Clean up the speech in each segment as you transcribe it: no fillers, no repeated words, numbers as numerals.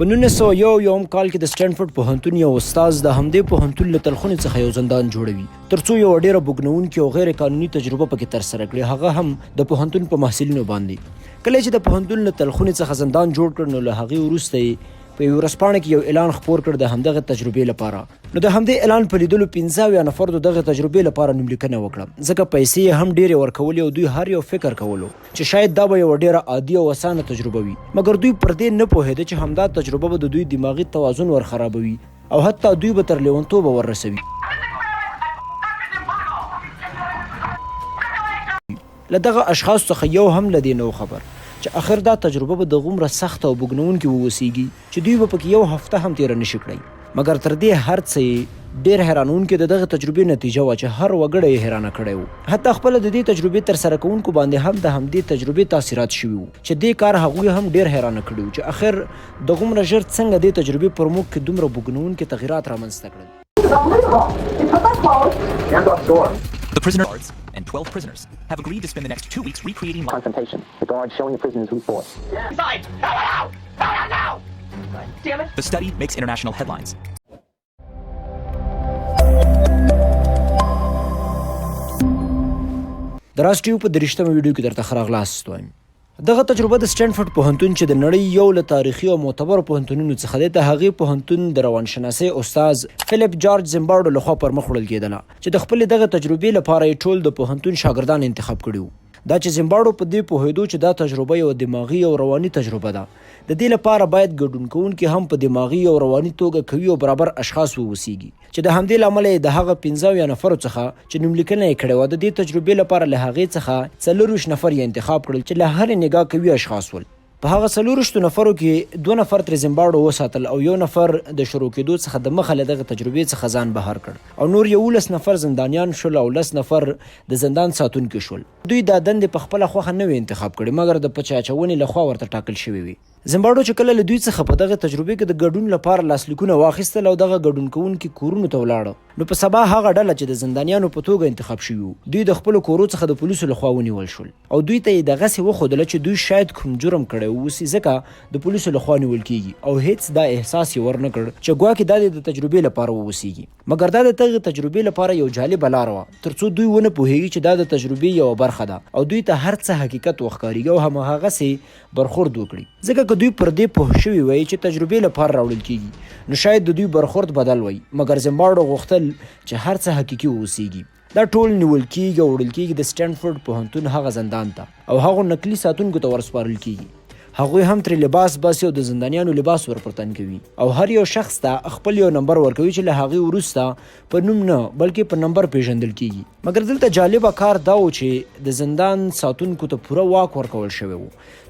په 1901 کال کې د سټنفورډ پوهنتون یو استاد د همدې پوهنتون له تلخونې څخه یو زندان جوړوي ترڅو یو ډیره بوږنونکې او غیر قانوني تجربه پکې ترسره کړي، هغه هم د پوهنتون په محصلینو باندې. کله چې د پوهنتون له تلخونې څخه زندان جوړ کړ نو له هغې وروسته یې په یو ورځپاڼه کې یو اعلان خپور کړ د همدغه تجربې لپاره. نو د همدې اعلان په لیدلو 15 نفرو دغه تجربې لپاره نوملیکنه وکړه، ځکه پیسې یې هم ډېرې ورکولې او دوی هر یو فکر کولو چې شاید دا به یوه ډېره عادي او اسانه تجربه وي، مګر دوی پر دې نه پوهېده چې همدا تجربه به د دوی دماغي توازن ورخرابوي او حتی دوی به تر لیونتوبه وررسوي. له دغه اشخاصو څخه یو هم له دې نه خبر چې اخر دا تجربه به دغومره سخته او بوږنونکې ووسیږي چې دوی به پکې یو هفته هم تېره نشي کړی. مګر تر دې هر څه یې ډېر حیرانونکې د دغه تجربې نتیجه وه چې هر وګړی یې حیرانه کړی و. حتی خپله د دې تجربې ترسره کوونکو باندې هم د همدې تجربې تاثیرات شوي وو چې دې کار هغوی هم ډېر حیرانه کړي وو چې اخر دغومره ژر څنګه دې تجربې پر موږ کې دومره بوږنونکې تغیرات رامنځته کړل. The prisoner guards and 12 prisoners have agreed to spend the next 2 weeks recreating confrontation. The guards showing the prisoners who's boss. Inside! No! Damn it! The study makes international headlines. د راستیو په 23مه ویډیو کې درته ښه راغلاست وایم. دغه تجربه د سټنفورډ پوهنتون چې د نړۍ یو له تاریخي او معتبرو پوهنتونونو څخه دی، د هغې پوهنتون د روانشناسۍ استاذ فلیپ جارج زمبارډو لخوا پر مخ وړل کېدله چې د خپلې دغه تجربې لپاره یې ټول د پوهنتون شاګردان انتخاب کړي وو. دا چې زمبارډو په دې پوهېدو چې دا تجربه یوه دماغي او رواني تجربه ده، د دې لپاره باید ګډون کوونکي هم په دماغي او رواني توګه قوي او برابر اشخاص ووسیږي چې د همدې له امله یې د هغه 15 نفرو څخه چې نوملیکنه یې کړې وه د دې تجربې لپاره له هغې څخه 24 نفر یې انتخاب کړل چې له هرې نګاه قوي اشخاص ول. په هغه 24 نفرو کې 2 نفر ترې زمبارډو وساتل او 1 نفر د شروع کېدو څخه د مخه له دغه تجربې څخه ځان بهر کړ او نور 11 نفر زندانیان شول او 10 نفر د زندان ساتونکي شول. دوی دا دندې په خپله خوښه نه وي انتخاب کړي، مګر د پچه اچونې لخوا ورته ټاکل شوي وي. زمبارډو چې کله له دوی څخه په دغه تجربې کې د ګډون لپاره لاسلیکونه واخیستل او دغه ګډون کوونکي کورونو ته ولاړه، نو په سبا هغه ډله چې د زندانیانو په توګه انتخاب شوي وو دوی د خپلو کورو څخه د پولیسو لخوا ونیول شول او دوی ته یې دغسې وښودله چې دوی شاید کوم جرم کړی واوسي ځکه د پولیسو لخوا نیول کیږي او هیڅ دا احساس یې ورنه کړ چې ګواکې دا د تجربې لپاره واوسیږي. مګر دا د دغې تجربې لپاره یو جالبه لاره وه ترڅو دوی ونه پوهیږي چې دا د تجربې یوه برخه ده او دوی ته هر څه حقیقت وښکارېږي او هماغسې برخورد وکړي، ځکه که دوی پر دې پوه شوي وی چې تجربې لپاره راوړل کیږي نو شاید د دوی برخورد بدل وی. مګر زمبارډو غوښتل چې هر څه حقیقي واوسیږي. دا ټول نیول کیږي او وړل کیږي د سټنفورډ پوهنتون هغه زندان ته او هغو نقلي ساتونکو ته ورسپارل کیږي. هغوی هم ترې لباس باسي او د زندانیانو لباس ورپرتن کوي او هر یو شخص ته خپل یو نمبر ورکوي چې له هغې وروسته په نوم نه بلکې په نمبر پیژندل کیږي. مګر دلته جالبه کار دا و چې د زندان ساتونکو ته پوره واک ورکول شوی و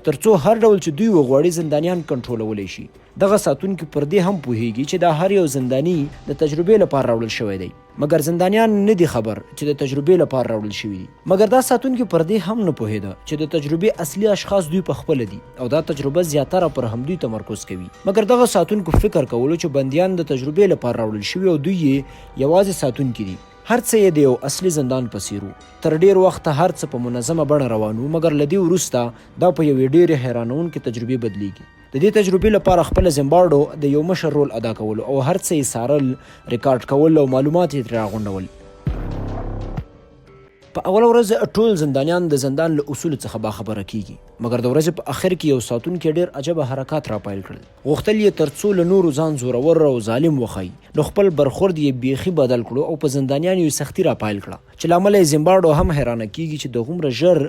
ترڅو هر ډول چې دوی وغواړي زندانیان کنټرولولی شي. دغه ساتونکي پر دې هم پوهیږي چې دا هر یو زنداني د تجربې لپاره راوړل شوی دی، مګر زندانیان نه دي خبر چې د تجربې لپاره راوړل شوي دي. مګر دا ساتونکي پر دې هم نه پوهېده چې د تجربې اصلي اشخاص دوی په خپله دي او دا تجربه زیاتره پر همدوی تمرکز کوي. مګر دغه ساتونکو فکر کولو چې بندیان د تجربې لپاره راوړل شوي او دوی یې یوازې ساتونکي دي. هر څه یې د یو اصلي زندان په څیر و. تر ډیر وخته هر څه په منظمه بڼه روان و، مګر له دې وروسته دا په یوې ډېرې حیرانوونکې تجربې بدلیږي. د دې تجربې لپاره خپله زمبارډو د یو مشر رول ادا کولو او هر څه یې څارل، ریکارډ کول او معلومات یې ترې راغونډول. په اوله ورځ ټول زندانیان د زندان له اصولو څخه باخبره کیږي، مګر د ورځې په اخر کې یو ساتونکي ډېر عجبه حرکات راپیل کړل. غوښتل یې ترڅو له نورو ځان زورور او ظالم وښایي، نو خپل برخورد یې بیخي بدل کړو او په زندانیانو یې سختي راپیل کړه چې له امله یې زمبارډو هم حیرانه کیږي چې دغومره ژر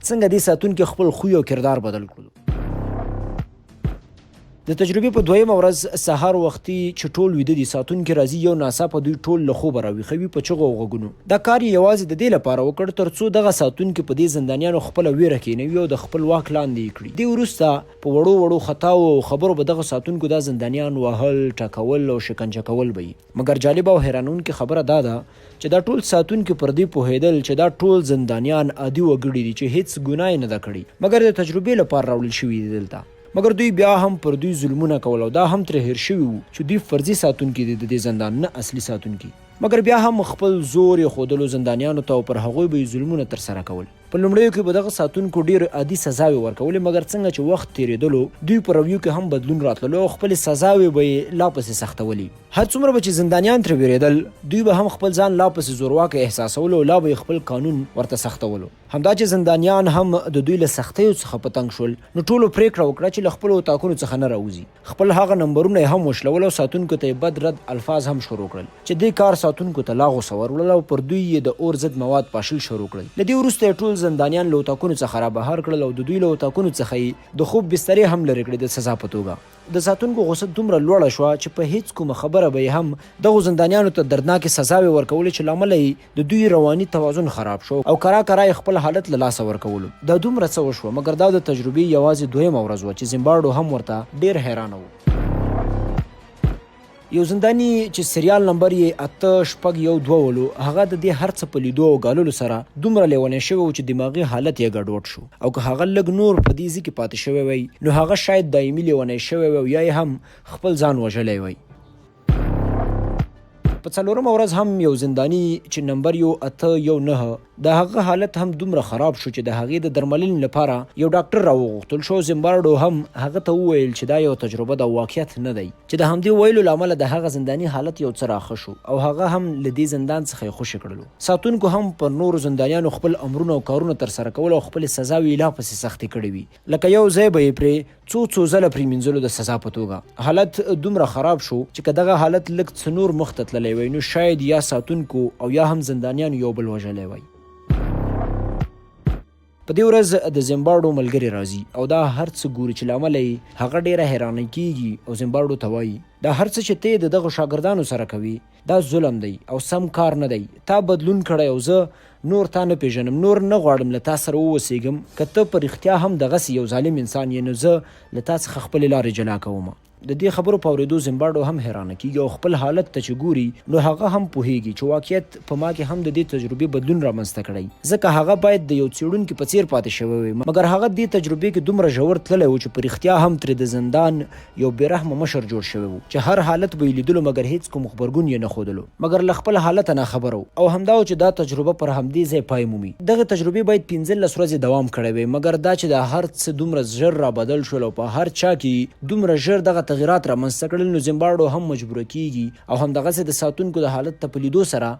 څنګه دې ساتونکي خپل خوی او کردار بدل کړلو. د تجربې په 2مه ورځ سهار وختي چې ټول ویده دي، ساتونکي راځي یو ناڅاپه دوی ټول له خوبه راویښوي په چغو او غږونو. دا کار یې یوازې د دې لپاره وکړ ترڅو دغه ساتونکي په دې زندانیانو خپله ویره کینوي او د خپل واک لاندې یې کړي. دې وروسته په وړو وړو خطاو او خبرو به دغه ساتونکو دا زندانیان وهل، ټکول او شکنجه کول به یې. مګر جالبه او حیرانوونکې خبره دا ده چې دا ټول ساتونکي پر دې پوهېدل چې دا ټول زندانیان عادي وګړي دي چې هیڅ ګناه یې نه ده کړې، مګر د تجربې لپاره راوړل شوي دي دلته. مګر دوی بیا هم پر دوی ظلمونه کول او دا هم ترې هیر شوي وو چې دوی فرضي ساتونکي دي د دې زندان، نه اصلي ساتونکي. مګر بیا هم خپل زور یې ښودلو زندانیانو ته او پر هغوی به یې ظلمونه ترسره کول. په لومړیو کې به دغه ساتونکو ډیر عادي سزاوي ورکولې، مګر څنګه چې وخت تیریدلو دوی په رویو کې هم بدلون راتللو او خپلې سزاوي به یې لا پسې سختولي. هر څومره به چې زندانیان ترې ویرېدل دوی به هم خپل ځان لا پسې زورواکه احساسولو او لا به یې خپل قانون ورته سختولو. همدا چې زندانیان هم د دوی له سختیو څخه په تنګ شول نو ټولو پرېکړه وکړه چې له خپلو اطاقونو څخه نه راوځي. خپل هغه نمبرونه یې هم وشلول او ساتونکو ته یې بد رد الفاظ هم شروع کړل چې دې کار ساتونکو ته لا غوسه ورولله او پر دوی یې د اور ضد مواد پاشل شروع کړل. له دې وروسته یې ټول زندانیان له اطاقونو څخه رابهر کړل او د دوی له اطاقونو څخه یې د خوب بسترې هم لرې کړې د سزا په توګه. د ساتونکو غوسه دومره لوړه شوه چې په هیڅ کومه خبره به یې هم دغو زندانیانو ته دردناکې سزاوې ورکولې چې له امله یې د دوی رواني توازن خراب شو او کرا یې خپل حالت له لاسه ورکولو. دا دومره څه وشوه مګر دا د تجربې یوازې دویمه ورځ وه چې زیمبارډو هم ورته ډیر حیرانه و. یو زنداني چې سریال نمبر یې 8612 هغه د دې هر څه په لیدو او ګاللو سره دومره لیونی شوی و چې دماغي حالت یې ګډوډ شو او که هغه لږ نور په دې ځای کې پاتې شوی وی نو هغه شاید دایمي لیونی شوی وی او یا یې هم خپل ځان وژلی وی. په څلورمه ورځ هم یو زنداني چې نمبر یو 819 د هغه حالت هم دومره خراب شو چې د هغې د درملنې لپاره یو ډاکټر راوغوښتل شو. زیمبارډو هم هغه ته وویل چې دا یو تجربه د واقعیت نه دی چې د همدې ویلو له امله د هغه زنداني حالت یو څه راښه شو او هغه هم له دې زندان څخه یې خوشې کړلو. ساتونکو هم پر نورو زندانیانو خپل امرونه او کارونه ترسره کول او خپلې سزاوې لا پسې سختې کړې وي لکه یو ځای به یې پرې څو ځله پرې مینځلو د سزا په توګه. حالت دومره خراب شو چې که دغه حالت لږ څه نور مخ ته تللی وی نو شاید یا ساتونکو او یا هم زندانیان یو بل وژلی وی. په دې ورځ د زیمبارډو ملګری راځي او دا هر څه ګوري چې له امله یې هغه ډیره حیرانه کیږي او زیمبارډو ته وایي دا هر څه چې ته د دغو شاګردانو سره کوي دا ظلم دی او سم کار نه دی. تا بدلون کړی او زه نور تا نه پیژنم، نور نه غواړم له تا سره ووسیږم. که ته په رښتیا هم دغسې یو ظالم انسان یې نو زه له تا څخه خپلې لارې جلا کوم. د دې خبرو په اورېدو زیمبارډو هم حیرانه کیږي او خپل حالت ته چې ګوري نو هغه هم پوهیږي چې واقعیت په ما کې هم د دې تجربې بدلون رامنځته کړی ځکه هغه باید د یو څېړونکي په څیر پاتې شوی وي مګر هغه دې تجربې کې دومره ژور تللی و چې په رښتیا هم ترې د زندان یو بېرحمه مشر جوړ شوی و چې هر حالت به یې لیدلو مګر هیڅ کوم غبرګون یې نه ښودلو مګر له خپل حالته ناخبره و او همدا و چې دا تجربه پر همدې ځای پای مومي. دغه تجربې باید 15 ورځې دوام کړی وی مګر دا چې دا هر څه دومره ژر رابدل شول او په هر چا کې دومره ژر دغه تغیرات رامنځته کړل نو زیمبارډو هم مجبوره کیږي او همدغسې د ساتونکو د حالت ته په لیدو سره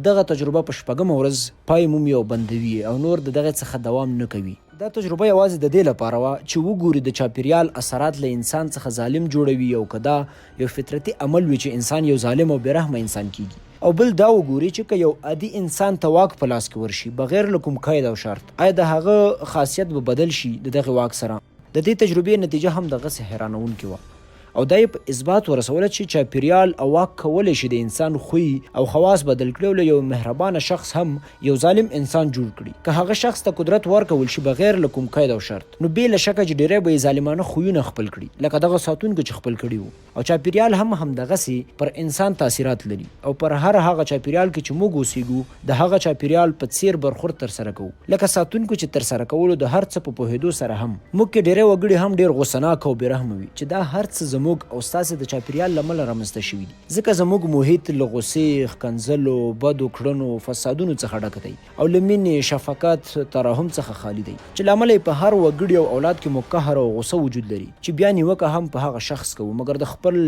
دغه تجربه په 6مه ورځ پای مومي او بندوي او نور د دغه څخه دوام نه کوي. دا تجربه یوازې د دې لپاره وه چې وګوري د چاپیریال اثرات له انسان څخه ظالم جوړوي او که دا یو فطرتي عمل وي چې انسان یو ظالم او بېرحمه انسان کیږي او بل دا وګوري چې که یو عادي انسان ته واک په لاس کې ورشي بغیر له کوم قید او شرط آیا د هغه خاصیت به بدل شي د دغه واک سره. د دې تجربې نتیجه هم دغسې حیرانونکې وه او دا یې په اثبات ورسوله چې چاپیریال او واک کولی شي د انسان خوی او خواص بدل کړي او له یو مهربانه شخص هم یو ظالم انسان جوړ کړي. که هغه شخص ته قدرت ورکول شي بغیر له کوم قید او شرط نو بې له شکه چې ډیری به یې ظالمانه خویونه خپل کړي لکه دغه ساتونکو چې خپل کړي وو. او چاپیریال هم همدغسې پر انسان تاثیرات لري او پر هر هغه چاپیریال کې چې موږ اوسیږو د هغه چاپیریال په څیر برخورد ترسره کوو لکه ساتونکو چې ترسره کولو د هر څه په پوهېدو سره هم موږ کې ډیری وګړي هم ډیر غوسناک او بېرحمه وي چې دا هر څه زموږ او ستاسې د چاپیریال له امله رامنځته شوي دي ځکه زموږ محیط له غوسې، ښکنځلو، بدو کړنو، فسادونو څخه ډک دی او له مینې، شفقت، ترحم څخه خالي دی چې له امله یې په هر وګړي او اولاد کې مو قهر او غوسه وجود لري چې بیا نیوکه هم په هغه شخص کوو مګر د خپل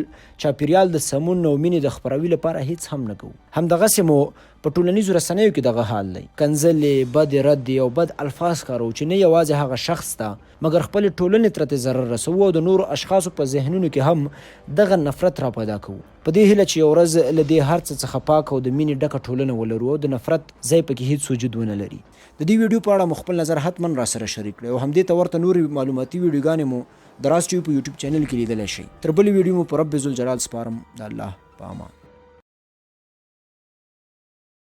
چاپیریال د سمون او مینې د خپروي لپاره هیڅ هم نه کوو. همدغسې مو په ټولنیزو رسنیو کې دغه حال دی. کنځلې، بدې ردې او بد الفاظ کارو چې نه یوازې هغه شخص ته مګر خپلې ټولنې ته ضرر رسوو او د نورو اشخاصو په ذهنونو کې هم دغه نفرت را پیدا کوو په دې هیله چې یو ورځ له دې هر څه څخه پاک او د مینې ډکه ټولنه ولرو او د نفرت ځای پکې هیڅ وجود ونه لري. د دې ویډیو په اړه مو خپل نظر حتما را سره شریک کړئ او همدې ته ورته نورې معلوماتي ویډیوګانې مو د راز ټي وي په یوټیوب چینل کې لیدلی شئ. تر بلې ویډیو مو په رب ذوالجلال سپارم. د الله په امان.